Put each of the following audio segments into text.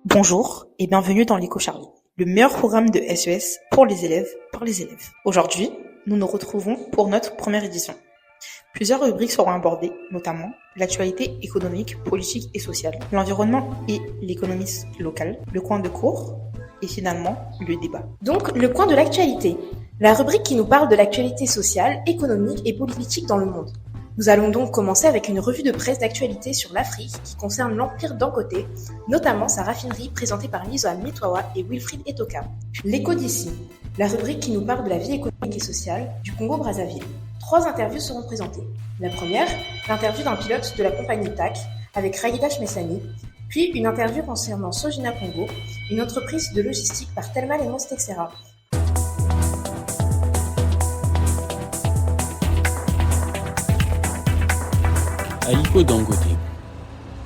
Bonjour et bienvenue dans l'Éco Charlie, le meilleur programme de SES pour les élèves par les élèves. Aujourd'hui, nous nous retrouvons pour notre première édition. Plusieurs rubriques seront abordées, notamment l'actualité économique, politique et sociale, l'environnement et l'économie locale, le coin de cours et finalement le débat. Donc, le coin de l'actualité, la rubrique qui nous parle de l'actualité sociale, économique et politique dans le monde. Nous allons donc commencer avec une revue de presse d'actualité sur l'Afrique qui concerne l'Empire d'Angoté, notamment sa raffinerie présentée par Lizoa Mitwawa et Wilfried Etoka. L'écho d'ici, la rubrique qui nous parle de la vie économique et sociale du Congo-Brazzaville. 3 interviews seront présentées. La première, l'interview d'un pilote de la compagnie TAC avec Raïda Chmessani, puis une interview concernant Sogina Congo, une entreprise de logistique par Telman et Mostexera. Aliko Dangote.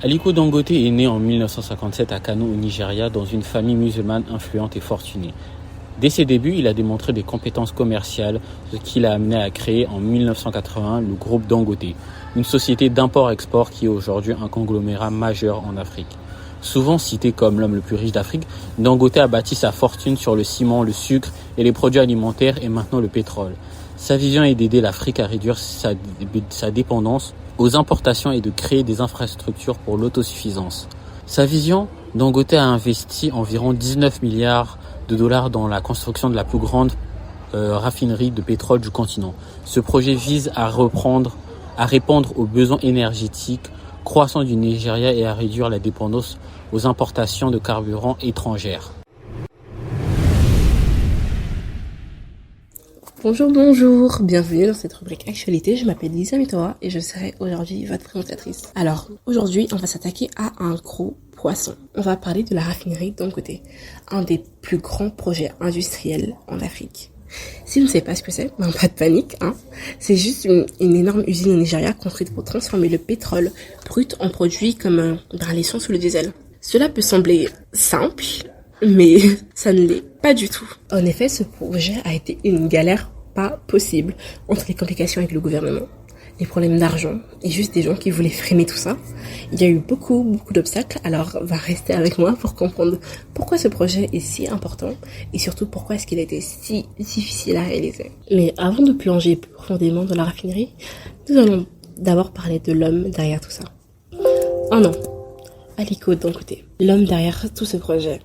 Aliko Dangote est né en 1957 à Kano au Nigeria dans une famille musulmane influente et fortunée. Dès ses débuts, il a démontré des compétences commerciales, ce qui l'a amené à créer en 1981 le groupe Dangote, une société d'import-export qui est aujourd'hui un conglomérat majeur en Afrique. Souvent cité comme l'homme le plus riche d'Afrique, Dangote a bâti sa fortune sur le ciment, le sucre et les produits alimentaires et maintenant le pétrole. Sa vision est d'aider l'Afrique à réduire sa dépendance aux importations et de créer des infrastructures pour l'autosuffisance. Sa vision, Dangote a investi environ 19 milliards de dollars dans la construction de la plus grande raffinerie de pétrole du continent. Ce projet vise à répondre aux besoins énergétiques croissants du Nigeria et à réduire la dépendance aux importations de carburants étrangères. Bonjour, bienvenue dans cette rubrique actualité. Je m'appelle Lizoa Mitwawa et je serai aujourd'hui votre présentatrice. Alors, aujourd'hui, on va s'attaquer à un gros poisson. On va parler de la raffinerie Dangote, un des plus grands projets industriels en Afrique. Si vous ne savez pas ce que c'est, pas de panique, C'est juste une énorme usine au Nigeria construite pour transformer le pétrole brut en produits comme l'essence ou le diesel. Cela peut sembler simple, mais ça ne l'est pas du tout. En effet, ce projet a été une galère pas possible entre les complications avec le gouvernement, les problèmes d'argent et juste des gens qui voulaient freiner tout ça. Il y a eu beaucoup d'obstacles, alors va rester avec moi pour comprendre pourquoi ce projet est si important et surtout pourquoi est-ce qu'il a été si difficile à réaliser. Mais avant de plonger plus profondément dans la raffinerie, nous allons d'abord parler de l'homme derrière tout ça. Oh non, Aliko Dangote, l'homme derrière tout ce projet,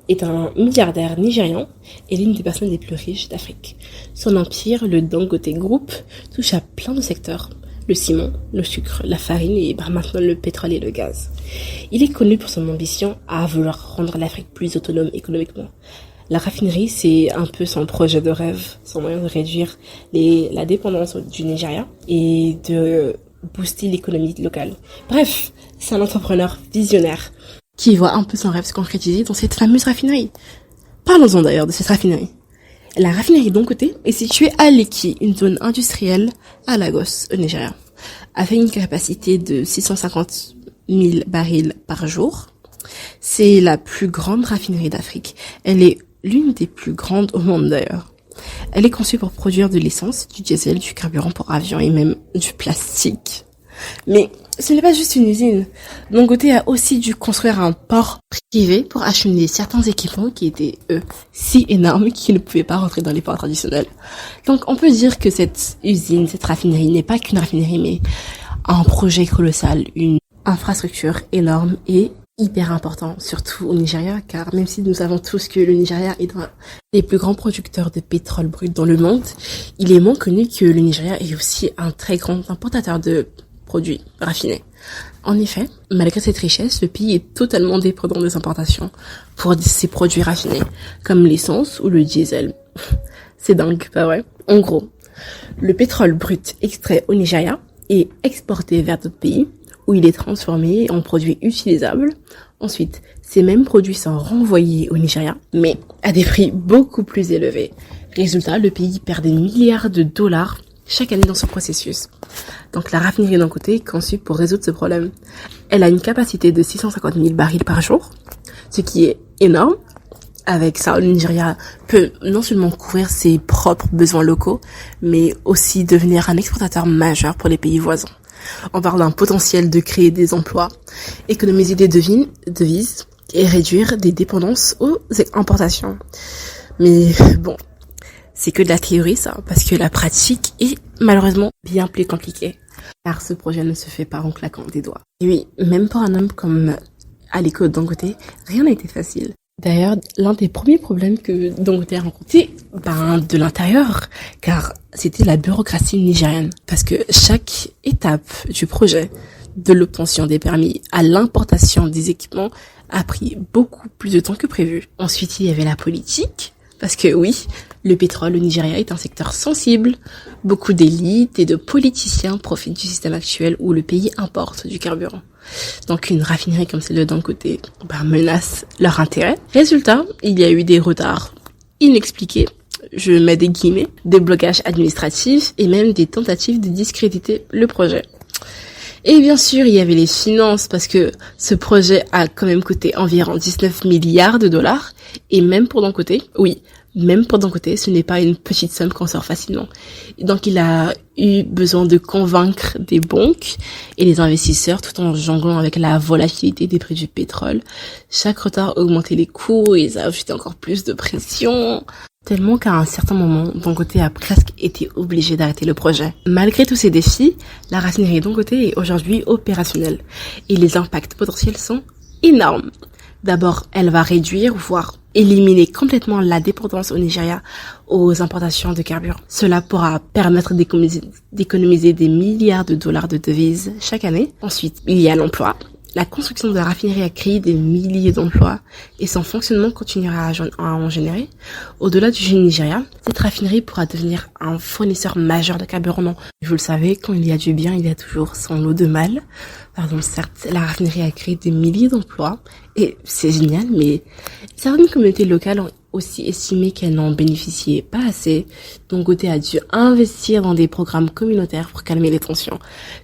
est un milliardaire nigérian et l'une des personnes les plus riches d'Afrique. Son empire, le Dangote Group, touche à plein de secteurs. Le ciment, le sucre, la farine et maintenant le pétrole et le gaz. Il est connu pour son ambition à vouloir rendre l'Afrique plus autonome économiquement. La raffinerie, c'est un peu son projet de rêve, son moyen de réduire la dépendance du Nigeria et de booster l'économie locale. Bref, c'est un entrepreneur visionnaire qui voit un peu son rêve se concrétiser dans cette fameuse raffinerie. Parlons-en d'ailleurs de cette raffinerie. La raffinerie Dangote est située à Lekki, une zone industrielle à Lagos, au Nigeria, avec une capacité de 650 000 barils par jour. C'est la plus grande raffinerie d'Afrique. Elle est l'une des plus grandes au monde d'ailleurs. Elle est conçue pour produire de l'essence, du diesel, du carburant pour avions et même du plastique. Mais ce n'est pas juste une usine. Dangote a aussi dû construire un port privé pour acheminer certains équipements qui étaient, si énormes qu'ils ne pouvaient pas rentrer dans les ports traditionnels. Donc on peut dire que cette usine, cette raffinerie n'est pas qu'une raffinerie, mais un projet colossal, une infrastructure énorme et hyper important, surtout au Nigeria, car même si nous savons tous que le Nigeria est un des plus grands producteurs de pétrole brut dans le monde, il est moins connu que le Nigeria est aussi un très grand importateur de produits raffinés. En effet, malgré cette richesse, le pays est totalement dépendant des importations pour ses produits raffinés, comme l'essence ou le diesel. C'est dingue, pas vrai? En gros, le pétrole brut extrait au Nigeria est exporté vers d'autres pays où il est transformé en produits utilisables. Ensuite, ces mêmes produits sont renvoyés au Nigeria, mais à des prix beaucoup plus élevés. Résultat, le pays perd des milliards de dollars chaque année dans ce processus. Donc la raffinerie Dangote est conçue pour résoudre ce problème. Elle a une capacité de 650 000 barils par jour, ce qui est énorme. Avec ça, le Nigeria peut non seulement couvrir ses propres besoins locaux, mais aussi devenir un exportateur majeur pour les pays voisins. On parle d'un potentiel de créer des emplois, économiser des devises et réduire des dépendances aux importations. Mais bon, c'est que de la théorie ça, parce que la pratique est malheureusement bien plus compliquée. Car ce projet ne se fait pas en claquant des doigts. Et oui, même pour un homme comme Aliko Dangote, rien n'a été facile. D'ailleurs, l'un des premiers problèmes que Dangote a rencontré, de l'intérieur, car c'était la bureaucratie nigérienne. Parce que chaque étape du projet, de l'obtention des permis à l'importation des équipements, a pris beaucoup plus de temps que prévu. Ensuite, il y avait la politique, parce que oui, le pétrole au Nigeria est un secteur sensible. Beaucoup d'élites et de politiciens profitent du système actuel où le pays importe du carburant. Donc une raffinerie comme celle de Dangote menace leur intérêt. Résultat, il y a eu des retards inexpliqués, je mets des guillemets, des blocages administratifs et même des tentatives de discréditer le projet. Et bien sûr, il y avait les finances parce que ce projet a quand même coûté environ 19 milliards de dollars et même pour Dangote, ce n'est pas une petite somme qu'on sort facilement. Et donc il a eu besoin de convaincre des banques et les investisseurs tout en jonglant avec la volatilité des prix du pétrole. Chaque retard augmentait les coûts et ça ajoutait encore plus de pression. Tellement qu'à un certain moment, Dangote a presque été obligé d'arrêter le projet. Malgré tous ces défis, la raffinerie Dangote est aujourd'hui opérationnelle et les impacts potentiels sont énormes. D'abord, elle va réduire, voire éliminer complètement la dépendance au Nigeria aux importations de carburant. Cela pourra permettre d'économiser des milliards de dollars de devises chaque année. Ensuite, il y a l'emploi. La construction de la raffinerie a créé des milliers d'emplois et son fonctionnement continuera à en générer. Au-delà du Nigeria, cette raffinerie pourra devenir un fournisseur majeur de carburant. Non, vous le savez, quand il y a du bien, il y a toujours son lot de mal. Certes, la raffinerie a créé des milliers d'emplois et c'est génial, mais certaines communautés locales ont aussi estimé qu'elles n'en bénéficiaient pas assez. Dangote a dû investir dans des programmes communautaires pour calmer les tensions,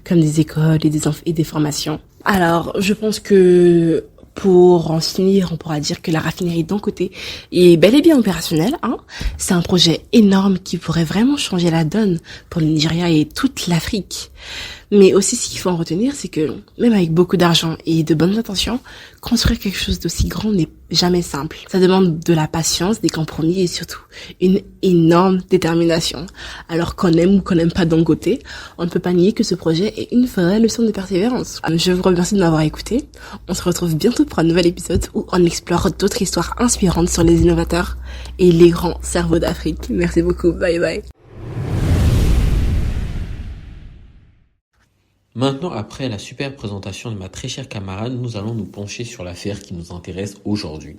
comme des écoles et des formations. Alors, je pense que pour en finir, on pourra dire que la raffinerie Dangote est bel et bien opérationnelle. C'est un projet énorme qui pourrait vraiment changer la donne pour le Nigeria et toute l'Afrique. Mais aussi, ce qu'il faut en retenir, c'est que même avec beaucoup d'argent et de bonnes intentions, construire quelque chose d'aussi grand n'est jamais simple. Ça demande de la patience, des compromis et surtout une énorme détermination. Alors qu'on aime ou qu'on n'aime pas Dangote, on ne peut pas nier que ce projet est une vraie leçon de persévérance. Je vous remercie de m'avoir écouté. On se retrouve bientôt pour un nouvel épisode où on explore d'autres histoires inspirantes sur les innovateurs et les grands cerveaux d'Afrique. Merci beaucoup. Bye bye. Maintenant, après la superbe présentation de ma très chère camarade, nous allons nous pencher sur l'affaire qui nous intéresse aujourd'hui.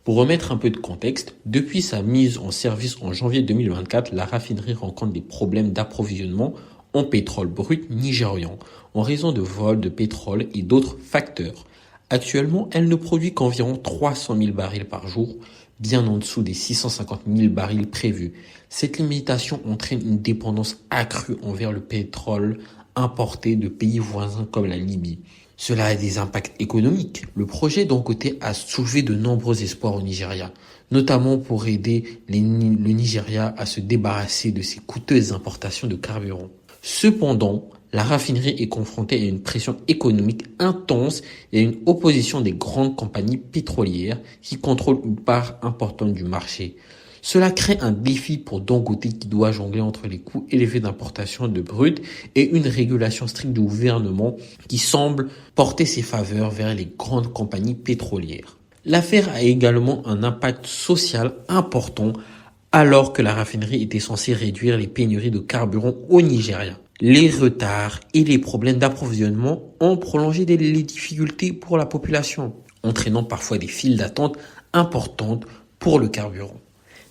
Pour remettre un peu de contexte, depuis sa mise en service en janvier 2024, la raffinerie rencontre des problèmes d'approvisionnement en pétrole brut nigérian, en raison de vols de pétrole et d'autres facteurs. Actuellement, elle ne produit qu'environ 300 000 barils par jour, bien en dessous des 650 000 barils prévus. Cette limitation entraîne une dépendance accrue envers le pétrole importé de pays voisins comme la Libye. Cela a des impacts économiques. Le projet Dangote a soulevé de nombreux espoirs au Nigeria, notamment pour aider le Nigeria à se débarrasser de ses coûteuses importations de carburant. Cependant, la raffinerie est confrontée à une pression économique intense et à une opposition des grandes compagnies pétrolières qui contrôlent une part importante du marché. Cela crée un défi pour Dangote qui doit jongler entre les coûts élevés d'importation de brut et une régulation stricte du gouvernement qui semble porter ses faveurs vers les grandes compagnies pétrolières. L'affaire a également un impact social important alors que la raffinerie était censée réduire les pénuries de carburant au Nigeria. Les retards et les problèmes d'approvisionnement ont prolongé les difficultés pour la population, entraînant parfois des files d'attente importantes pour le carburant.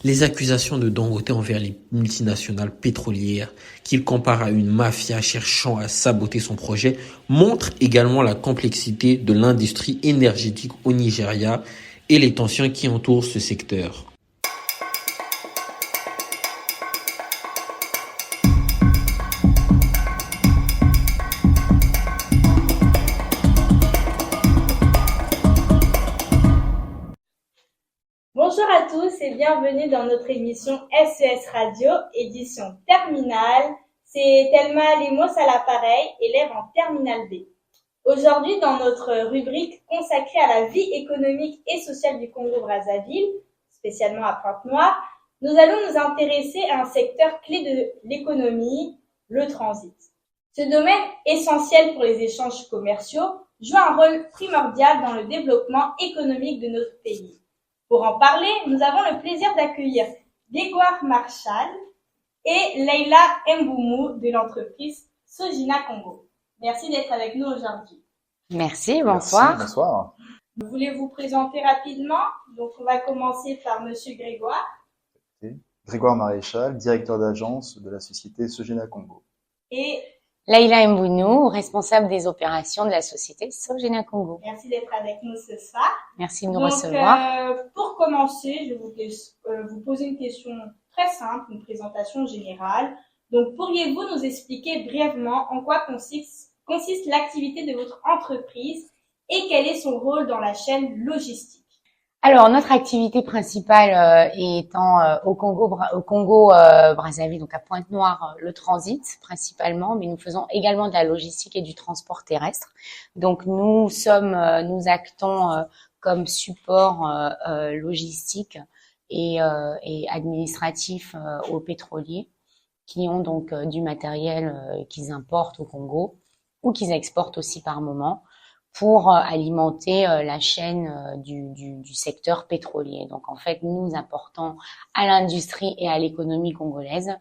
Les accusations de Dangote envers les multinationales pétrolières, qu'il compare à une mafia cherchant à saboter son projet, montrent également la complexité de l'industrie énergétique au Nigeria et les tensions qui entourent ce secteur. Bonjour à tous et bienvenue dans notre émission SES Radio, édition terminale. C'est Thelma Lemos à l'appareil, élève en terminale B. Aujourd'hui, dans notre rubrique consacrée à la vie économique et sociale du Congo-Brazzaville, spécialement à Pointe-Noire, nous allons nous intéresser à un secteur clé de l'économie, le transit. Ce domaine essentiel pour les échanges commerciaux joue un rôle primordial dans le développement économique de notre pays. Pour en parler, nous avons le plaisir d'accueillir Grégoire Marchal et Leila Mboumou de l'entreprise Sogina Congo. Merci d'être avec nous aujourd'hui. Merci, bonsoir. Merci, bonsoir. Vous voulez vous présenter rapidement? Donc, on va commencer par Monsieur Grégoire. Grégoire Maréchal, directeur d'agence de la société Sogina Congo. Et Leila Mbounou, responsable des opérations de la société Sogina Congo. merci d'être avec nous ce soir. Merci de nous Donc, recevoir. pour commencer, je vais vous poser une question très simple, une présentation générale. Donc, pourriez-vous nous expliquer brièvement en quoi consiste l'activité de votre entreprise et quel est son rôle dans la chaîne logistique? Alors, notre activité principale étant au Congo Brazzaville, donc à Pointe-Noire, le transit principalement, mais nous faisons également de la logistique et du transport terrestre. Donc, nous actons comme support logistique et administratif aux pétroliers qui ont donc du matériel qu'ils importent au Congo ou qu'ils exportent aussi par moment pour alimenter la chaîne du secteur pétrolier. Donc en fait, nous apportons à l'industrie et à l'économie congolaise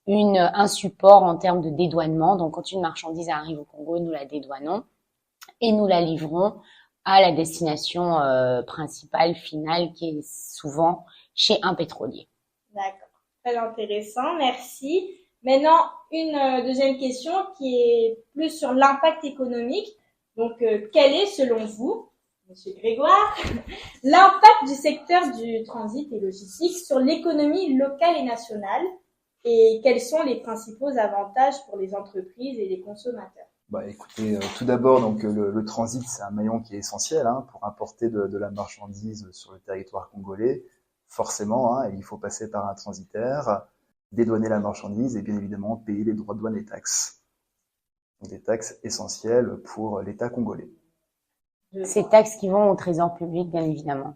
un support en termes de dédouanement. Donc quand une marchandise arrive au Congo, nous la dédouanons et nous la livrons à la destination principale, finale, qui est souvent chez un pétrolier. D'accord, très intéressant, merci. Maintenant, une deuxième question qui est plus sur l'impact économique. Donc, quel est, selon vous, Monsieur Grégoire, l'impact du secteur du transit et logistique sur l'économie locale et nationale et quels sont les principaux avantages pour les entreprises et les consommateurs? Écoutez, tout d'abord, donc le transit, c'est un maillon qui est essentiel pour importer de la marchandise sur le territoire congolais. Forcément, il faut passer par un transitaire, dédouaner la marchandise et bien évidemment payer les droits de douane et taxes. Des taxes essentielles pour l'État congolais. Ces taxes qui vont au trésor public, bien évidemment.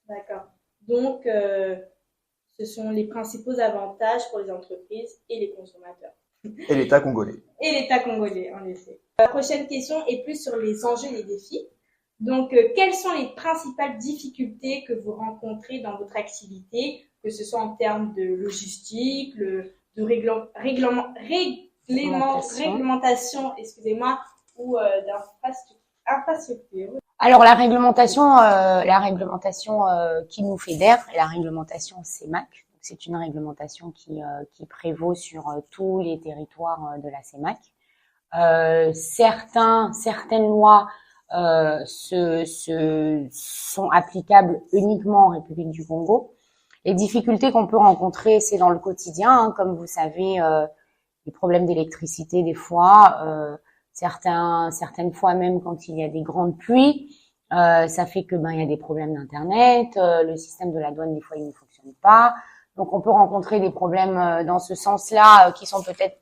D'accord. Donc, ce sont les principaux avantages pour les entreprises et les consommateurs. Et l'État congolais. Et l'État congolais, en effet. La prochaine question est plus sur les enjeux et les défis. Donc, quelles sont les principales difficultés que vous rencontrez dans votre activité, que ce soit en termes de logistique, de réglementation, excusez-moi, ou d'infrastructure. Alors la réglementation qui nous fédère est la réglementation CEMAC. C'est une réglementation qui prévaut sur tous les territoires de la CEMAC. Certaines lois sont applicables uniquement en République du Congo. Les difficultés qu'on peut rencontrer, c'est dans le quotidien, comme vous savez, les problèmes d'électricité des fois, certaines fois même quand il y a des grandes pluies, ça fait que il y a des problèmes d'internet, le système de la douane des fois il ne fonctionne pas, donc on peut rencontrer des problèmes dans ce sens-là qui sont peut-être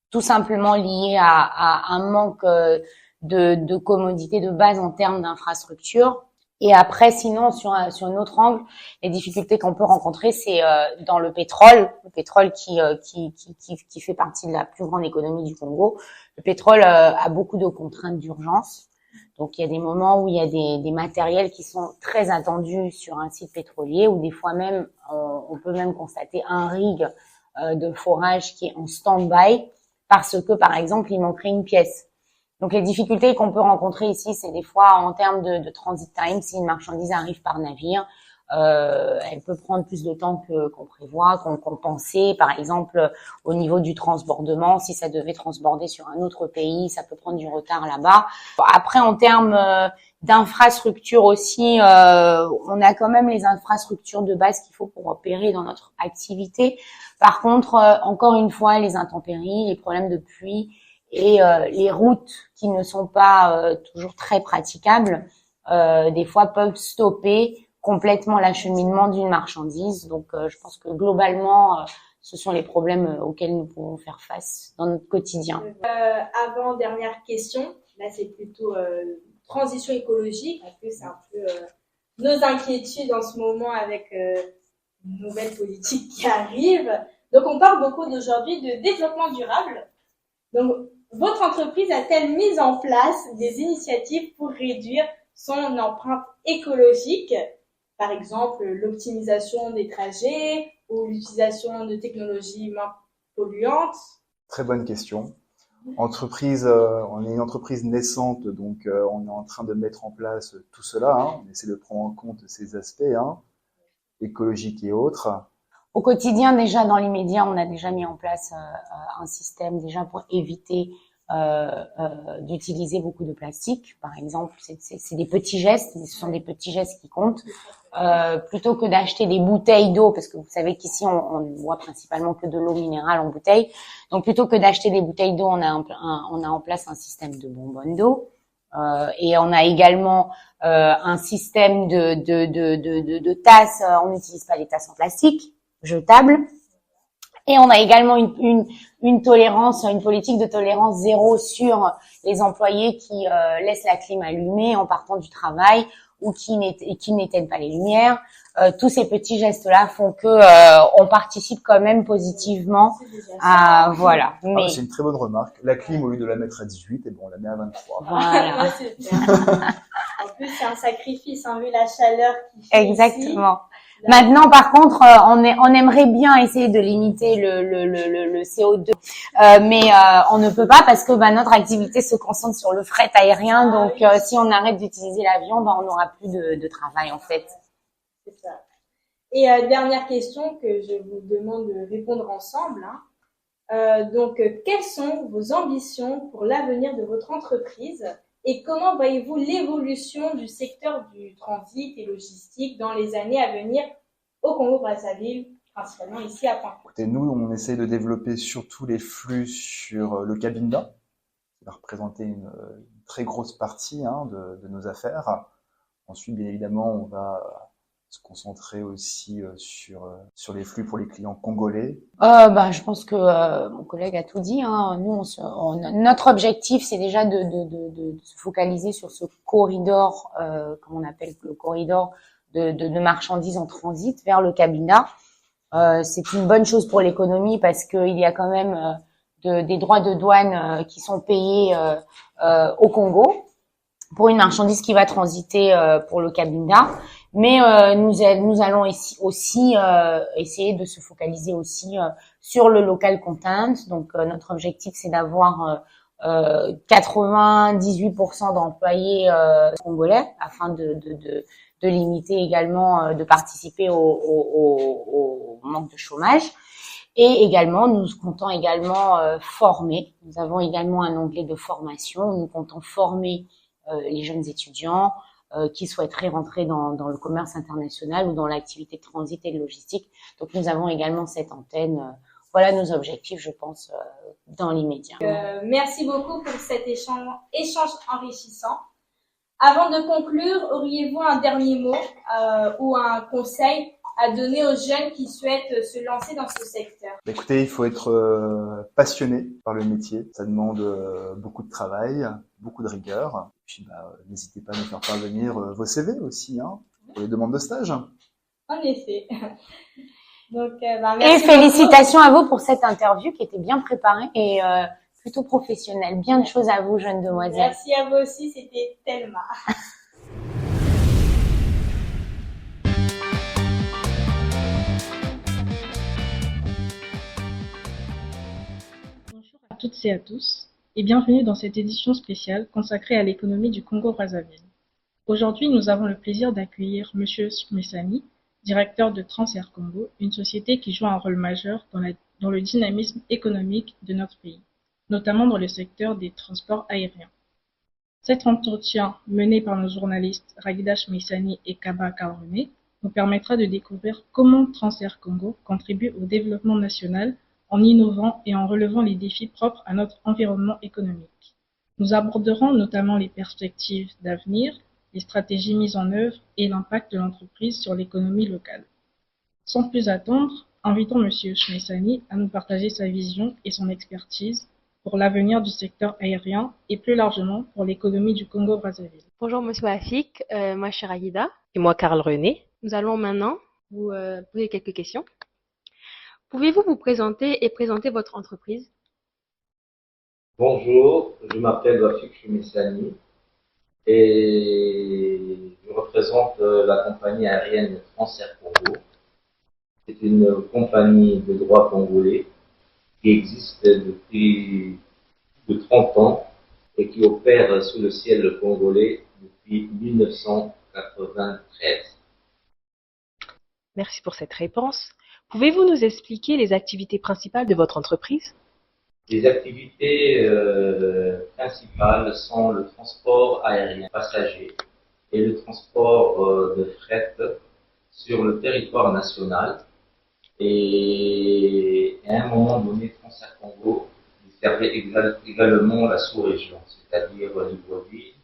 tout simplement liés à un manque de commodité de base en termes d'infrastructure. Et après, sinon, sur un autre angle, les difficultés qu'on peut rencontrer, c'est dans le pétrole qui fait partie de la plus grande économie du Congo. Le pétrole a beaucoup de contraintes d'urgence. Donc, il y a des moments où il y a des matériels qui sont très attendus sur un site pétrolier, ou des fois même, on peut même constater un rig de forage qui est en stand-by parce que, par exemple, il manquerait une pièce. Donc les difficultés qu'on peut rencontrer ici, c'est des fois en termes de transit time. Si une marchandise arrive par navire, elle peut prendre plus de temps qu'on prévoit, qu'on pensait. Par exemple, au niveau du transbordement, si ça devait transborder sur un autre pays, ça peut prendre du retard là-bas. Après, en termes d'infrastructures aussi, on a quand même les infrastructures de base qu'il faut pour opérer dans notre activité. Par contre, encore une fois, les intempéries, les problèmes de pluie et les routes qui ne sont pas toujours très praticables, des fois peuvent stopper complètement l'acheminement d'une marchandise. Donc, je pense que globalement, ce sont les problèmes auxquels nous pouvons faire face dans notre quotidien. Avant, dernière question. Là, c'est plutôt transition écologique, parce que c'est un peu nos inquiétudes en ce moment avec une nouvelle politique qui arrive. Donc, on parle beaucoup d'aujourd'hui de développement durable. Donc, votre entreprise a-t-elle mis en place des initiatives pour réduire son empreinte écologique? Par exemple, l'optimisation des trajets ou l'utilisation de technologies moins polluantes? Très bonne question. On est une entreprise naissante, donc on est en train de mettre en place tout cela. On essaie de prendre en compte ces aspects écologiques et autres. Au quotidien, déjà dans l'immédiat, on a déjà mis en place un système déjà pour éviter d'utiliser beaucoup de plastique. Par exemple, c'est des petits gestes, mais ce sont des petits gestes qui comptent. Plutôt que d'acheter des bouteilles d'eau, parce que vous savez qu'ici on ne boit principalement que de l'eau minérale en bouteille. Donc plutôt que d'acheter des bouteilles d'eau, on a en place un système de bonbonnes d'eau. Et on a également un système de tasses. On n'utilise pas les tasses en plastique jetables. Et on a également une tolérance, une politique de tolérance zéro sur les employés qui laissent la clim allumée en partant du travail ou qui n'éteignent pas les lumières. Tous ces petits gestes-là font que on participe quand même positivement à voilà. Mais c'est une très bonne remarque. La clim, au lieu de la mettre à 18, on la met à 23. voilà. Ouais, c'est bien. En plus, c'est un sacrifice, vu la chaleur qui fait Exactement. ici. Maintenant, par contre, on aimerait bien essayer de limiter le CO2, mais on ne peut pas parce que notre activité se concentre sur le fret aérien. Donc, si on arrête d'utiliser l'avion, on n'aura plus de travail en fait. C'est ça. Et dernière question que je vous demande de répondre ensemble. Donc, quelles sont vos ambitions pour l'avenir de votre entreprise? Et comment voyez-vous l'évolution du secteur du transit et logistique dans les années à venir au Congo-Brazzaville, principalement ici à Pointe? Et nous, on essaie de développer surtout les flux sur le Cabinda, qui va représenter une très grosse partie de nos affaires. Ensuite, bien évidemment, on va se concentrer aussi sur les flux pour les clients congolais. Je pense que mon collègue a tout dit. Nous, notre objectif, c'est déjà de se focaliser sur ce corridor, comme on appelle le corridor de marchandises en transit vers le Cabinda. C'est une bonne chose pour l'économie parce qu'il y a quand même des droits de douane qui sont payés au Congo pour une marchandise qui va transiter pour le Cabinda. Mais nous allons aussi essayer de se focaliser aussi sur le local content. Donc notre objectif c'est d'avoir 98% d'employés congolais afin de limiter également de participer au manque de chômage. Et également, nous comptons également former. Nous avons également un onglet de formation. Nous comptons former les jeunes étudiants qui souhaiteraient rentrer dans le commerce international ou dans l'activité de transit et de logistique. Donc, nous avons également cette antenne. Voilà nos objectifs, je pense, dans l'immédiat. Merci beaucoup pour cet échange enrichissant. Avant de conclure, auriez-vous un dernier mot ou un conseil à donner aux jeunes qui souhaitent se lancer dans ce secteur? Écoutez, il faut être passionné par le métier. Ça demande beaucoup de travail, beaucoup de rigueur. Puis, n'hésitez pas à nous faire parvenir vos CV aussi, pour les demandes de stage. En effet. Donc, merci et félicitations beaucoup à vous pour cette interview qui était bien préparée et plutôt professionnelle. Bien de choses à vous, jeunes demoiselles. Merci à vous aussi, c'était Thelma. Bonjour à toutes et à tous, et bienvenue dans cette édition spéciale consacrée à l'économie du Congo-Brazzaville. Aujourd'hui, nous avons le plaisir d'accueillir Monsieur Smesani, directeur de Transair Congo, une société qui joue un rôle majeur dans le dynamisme économique de notre pays, notamment dans le secteur des transports aériens. Cet entretien, mené par nos journalistes Ragida Smesani et Kaba Kaorone, nous permettra de découvrir comment Transair Congo contribue au développement national en innovant et en relevant les défis propres à notre environnement économique. Nous aborderons notamment les perspectives d'avenir, les stratégies mises en œuvre et l'impact de l'entreprise sur l'économie locale. Sans plus attendre, invitons M. Smesani à nous partager sa vision et son expertise pour l'avenir du secteur aérien et plus largement pour l'économie du Congo-Brazzaville. Bonjour Monsieur Afik, moi je suis Raïda. Et moi Karl René. Nous allons maintenant vous poser quelques questions. Pouvez-vous vous présenter et présenter votre entreprise? Bonjour, je m'appelle Wafik Choumessani et je représente la compagnie aérienne Transair Congo. C'est une compagnie de droit congolais qui existe depuis plus de 30 ans et qui opère sous le ciel congolais depuis 1993. Merci pour cette réponse. Pouvez-vous nous expliquer les activités principales de votre entreprise? Les activités principales sont le transport aérien passager et le transport de fret sur le territoire national. Et à un moment donné, Transair Congo servait également la sous-région, c'est-à-dire Libreville,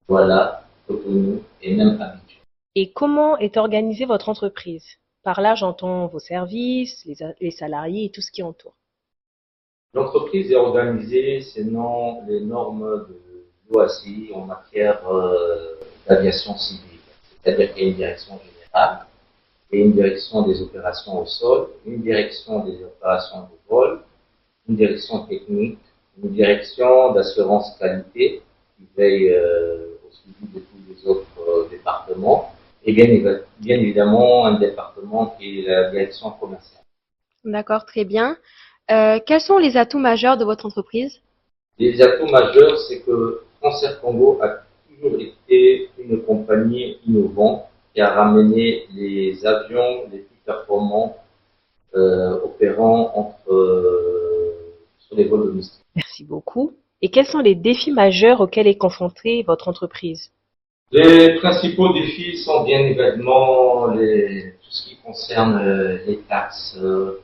Douala, Cotonou et même Abidjan. Et comment est organisée votre entreprise? Par là, j'entends vos services, les salariés et tout ce qui entoure. L'entreprise est organisée selon les normes de l'OACI en matière d'aviation civile, c'est-à-dire qu'il y a une direction générale, et une direction des opérations au sol, une direction des opérations de vol, une direction technique, une direction d'assurance qualité qui veille au suivi de tous les autres départements, et bien évidemment un département qui est la direction commerciale. D'accord, très bien. Quels sont les atouts majeurs de votre entreprise? Les atouts majeurs, c'est que Transair Congo a toujours été une compagnie innovante qui a ramené les avions les plus performants opérant sur les vols domestiques. Merci beaucoup. Et quels sont les défis majeurs auxquels est confrontée votre entreprise? Les principaux défis sont bien évidemment tout ce qui concerne les taxes, tout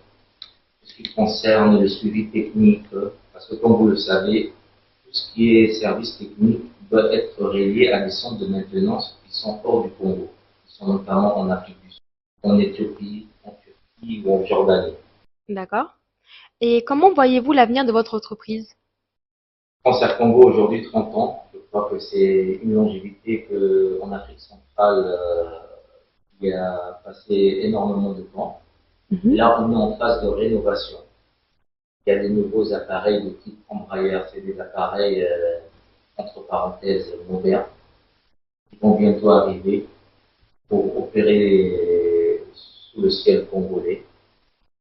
ce qui concerne le suivi technique, parce que comme vous le savez, tout ce qui est service technique doit être relié à des centres de maintenance qui sont hors du Congo, qui sont notamment en Afrique du Sud, en Éthiopie, en Turquie ou en Jordanie. D'accord. Et comment voyez-vous l'avenir de votre entreprise? Transair Congo aujourd'hui 30 ans, je crois que c'est une longévité qu'en Afrique centrale qui a passé énormément de temps. Là, on est en phase de rénovation. Il y a des nouveaux appareils de type Embraer, c'est des appareils entre parenthèses modernes qui vont bientôt arriver pour opérer sous le ciel congolais.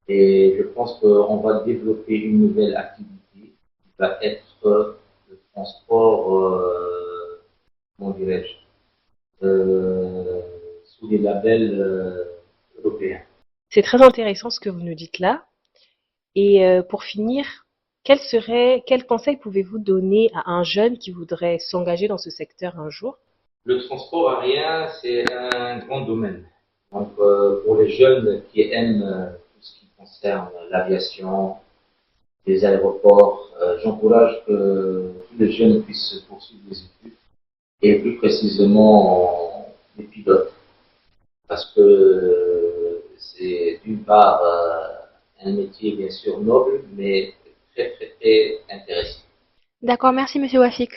Et je pense qu'on va développer une nouvelle activité qui va être le transport, comment dirais-je, sous des labels européens. C'est très intéressant ce que vous nous dites là. Et pour finir, quel conseil pouvez-vous donner à un jeune qui voudrait s'engager dans ce secteur un jour? Le transport aérien, c'est un grand domaine. Donc, pour les jeunes qui aiment tout ce qui concerne l'aviation, les aéroports, j'encourage que tous les jeunes puissent poursuivre des études, et plus précisément les pilotes, parce que c'est d'une part un métier bien sûr noble, mais très très très intéressant. D'accord, merci Monsieur Wafik.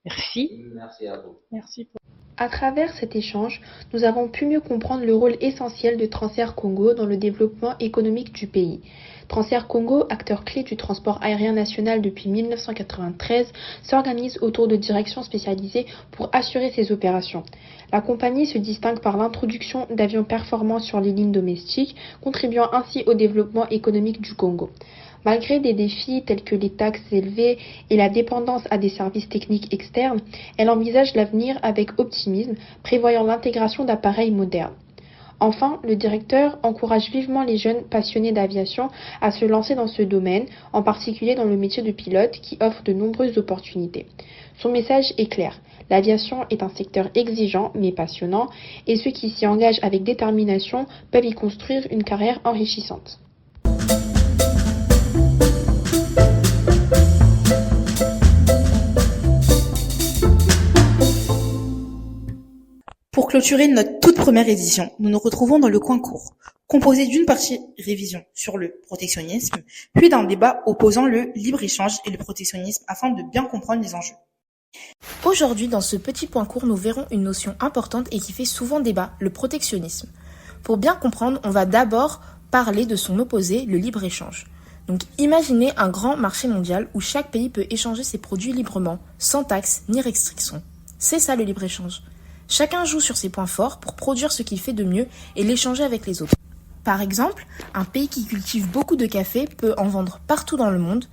Merci. Merci à vous. Merci. À travers cet échange, nous avons pu mieux comprendre le rôle essentiel de Transair Congo dans le développement économique du pays. Transair Congo, acteur clé du transport aérien national depuis 1993, s'organise autour de directions spécialisées pour assurer ses opérations. La compagnie se distingue par l'introduction d'avions performants sur les lignes domestiques, contribuant ainsi au développement économique du Congo. Malgré des défis tels que les taxes élevées et la dépendance à des services techniques externes, elle envisage l'avenir avec optimisme, prévoyant l'intégration d'appareils modernes. Enfin, le directeur encourage vivement les jeunes passionnés d'aviation à se lancer dans ce domaine, en particulier dans le métier de pilote qui offre de nombreuses opportunités. Son message est clair. L'aviation est un secteur exigeant mais passionnant et ceux qui s'y engagent avec détermination peuvent y construire une carrière enrichissante. Pour clôturer notre toute première édition, nous nous retrouvons dans le coin court composé d'une partie révision sur le protectionnisme, puis d'un débat opposant le libre-échange et le protectionnisme afin de bien comprendre les enjeux. Aujourd'hui, dans ce petit point court, nous verrons une notion importante et qui fait souvent débat, le protectionnisme. Pour bien comprendre, on va d'abord parler de son opposé, le libre-échange. Donc imaginez un grand marché mondial où chaque pays peut échanger ses produits librement, sans taxes ni restrictions. C'est ça le libre-échange. Chacun joue sur ses points forts pour produire ce qu'il fait de mieux et l'échanger avec les autres. Par exemple, un pays qui cultive beaucoup de café peut en vendre partout dans le monde,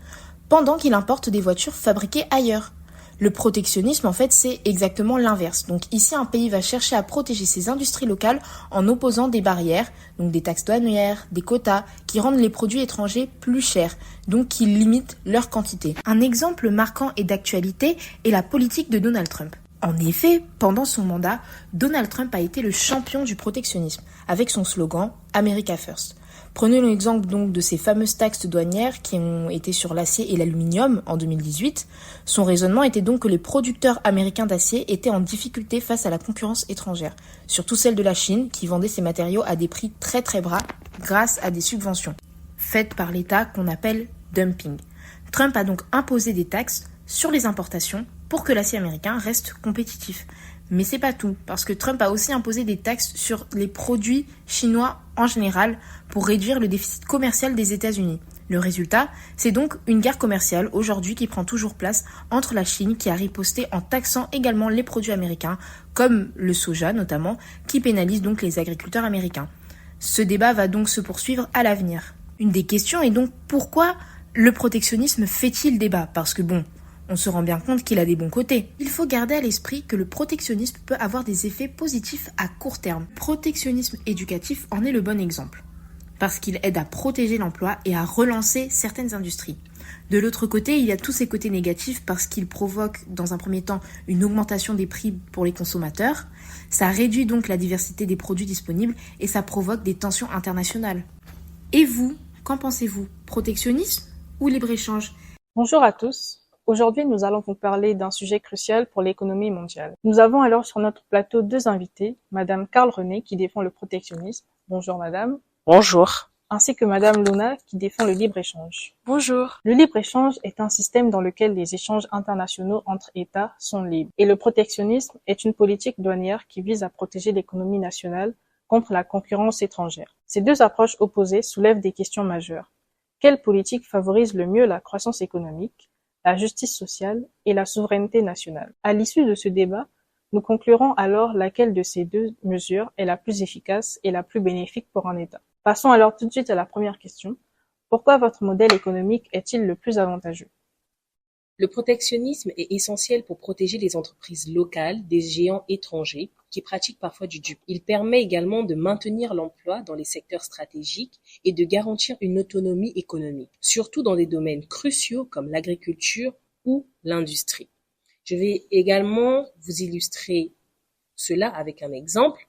pendant qu'il importe des voitures fabriquées ailleurs. Le protectionnisme, en fait, c'est exactement l'inverse. Donc ici, un pays va chercher à protéger ses industries locales en opposant des barrières, donc des taxes douanières, des quotas, qui rendent les produits étrangers plus chers, donc qui limitent leur quantité. Un exemple marquant et d'actualité est la politique de Donald Trump. En effet, pendant son mandat, Donald Trump a été le champion du protectionnisme, avec son slogan « America First ». Prenons l'exemple donc de ces fameuses taxes douanières qui ont été sur l'acier et l'aluminium en 2018. Son raisonnement était donc que les producteurs américains d'acier étaient en difficulté face à la concurrence étrangère, surtout celle de la Chine qui vendait ses matériaux à des prix très très bas grâce à des subventions faites par l'État qu'on appelle dumping. Trump a donc imposé des taxes sur les importations pour que l'acier américain reste compétitif. Mais c'est pas tout, parce que Trump a aussi imposé des taxes sur les produits chinois en général pour réduire le déficit commercial des États-Unis. Le résultat, c'est donc une guerre commerciale aujourd'hui qui prend toujours place entre la Chine qui a riposté en taxant également les produits américains, comme le soja notamment, qui pénalise donc les agriculteurs américains. Ce débat va donc se poursuivre à l'avenir. Une des questions est donc pourquoi le protectionnisme fait-il débat ? Parce que on se rend bien compte qu'il a des bons côtés. Il faut garder à l'esprit que le protectionnisme peut avoir des effets positifs à court terme. Le protectionnisme éducatif en est le bon exemple, parce qu'il aide à protéger l'emploi et à relancer certaines industries. De l'autre côté, il y a tous ces côtés négatifs parce qu'il provoque, dans un premier temps, une augmentation des prix pour les consommateurs. Ça réduit donc la diversité des produits disponibles et ça provoque des tensions internationales. Et vous, qu'en pensez-vous ? Protectionnisme ou libre-échange ? Bonjour à tous. Aujourd'hui, nous allons vous parler d'un sujet crucial pour l'économie mondiale. Nous avons alors sur notre plateau deux invités, Madame Carl René qui défend le protectionnisme. Bonjour Madame. Bonjour. Ainsi que Madame Luna qui défend le libre-échange. Bonjour. Le libre-échange est un système dans lequel les échanges internationaux entre États sont libres. Et le protectionnisme est une politique douanière qui vise à protéger l'économie nationale contre la concurrence étrangère. Ces deux approches opposées soulèvent des questions majeures. Quelle politique favorise le mieux la croissance économique, la justice sociale et la souveraineté nationale? À l'issue de ce débat, nous conclurons alors laquelle de ces deux mesures est la plus efficace et la plus bénéfique pour un État. Passons alors tout de suite à la première question. Pourquoi votre modèle économique est-il le plus avantageux? Le protectionnisme est essentiel pour protéger les entreprises locales des géants étrangers qui pratiquent parfois du dupe. Il permet également de maintenir l'emploi dans les secteurs stratégiques et de garantir une autonomie économique, surtout dans des domaines cruciaux comme l'agriculture ou l'industrie. Je vais également vous illustrer cela avec un exemple.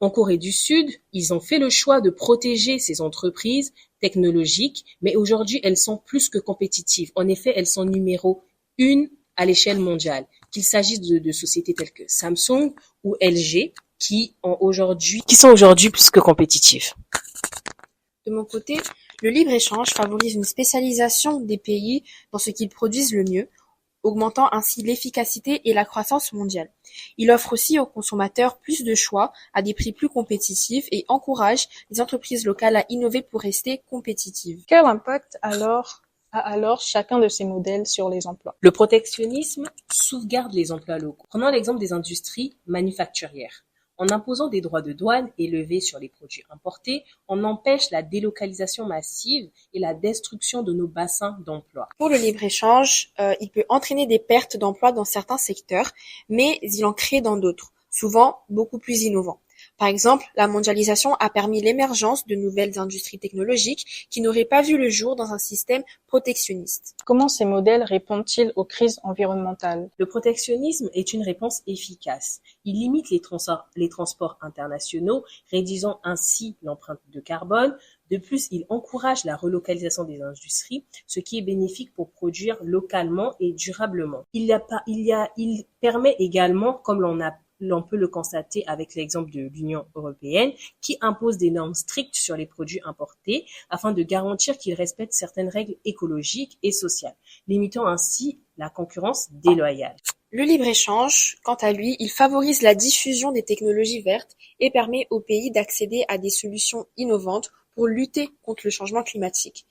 En Corée du Sud, ils ont fait le choix de protéger ces entreprises technologiques, mais aujourd'hui, elles sont plus que compétitives. En effet, elles sont numéro 1 à l'échelle mondiale, qu'il s'agisse de sociétés telles que Samsung ou LG, qui sont aujourd'hui plus que compétitives. De mon côté, le libre-échange favorise une spécialisation des pays dans ce qu'ils produisent le mieux, augmentant ainsi l'efficacité et la croissance mondiale. Il offre aussi aux consommateurs plus de choix à des prix plus compétitifs et encourage les entreprises locales à innover pour rester compétitives. Quel impact a alors chacun de ces modèles sur les emplois? Le protectionnisme sauvegarde les emplois locaux. Prenons l'exemple des industries manufacturières. En imposant des droits de douane élevés sur les produits importés, on empêche la délocalisation massive et la destruction de nos bassins d'emploi. Pour le libre-échange, il peut entraîner des pertes d'emplois dans certains secteurs, mais il en crée dans d'autres, souvent beaucoup plus innovants. Par exemple, la mondialisation a permis l'émergence de nouvelles industries technologiques qui n'auraient pas vu le jour dans un système protectionniste. Comment ces modèles répondent-ils aux crises environnementales? Le protectionnisme est une réponse efficace. Il limite les transports internationaux, réduisant ainsi l'empreinte de carbone. De plus, il encourage la relocalisation des industries, ce qui est bénéfique pour produire localement et durablement. Il permet également, comme l'on a L'on peut le constater avec l'exemple de l'Union européenne qui impose des normes strictes sur les produits importés afin de garantir qu'ils respectent certaines règles écologiques et sociales, limitant ainsi la concurrence déloyale. Le libre-échange, quant à lui, il favorise la diffusion des technologies vertes et permet aux pays d'accéder à des solutions innovantes pour lutter contre le changement climatique.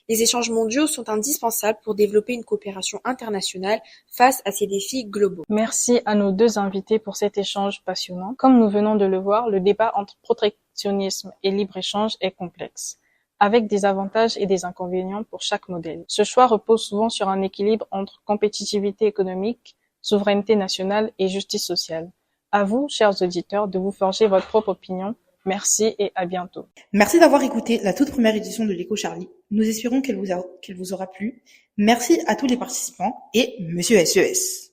Les échanges mondiaux sont indispensables pour développer une coopération internationale face à ces défis globaux. Merci à nos deux invités pour cet échange passionnant. Comme nous venons de le voir, le débat entre protectionnisme et libre-échange est complexe, avec des avantages et des inconvénients pour chaque modèle. Ce choix repose souvent sur un équilibre entre compétitivité économique, souveraineté nationale et justice sociale. À vous, chers auditeurs, de vous forger votre propre opinion. Merci et à bientôt. Merci d'avoir écouté la toute première édition de l'Écho Charlie. Nous espérons qu'elle vous aura plu. Merci à tous les participants et Monsieur SES.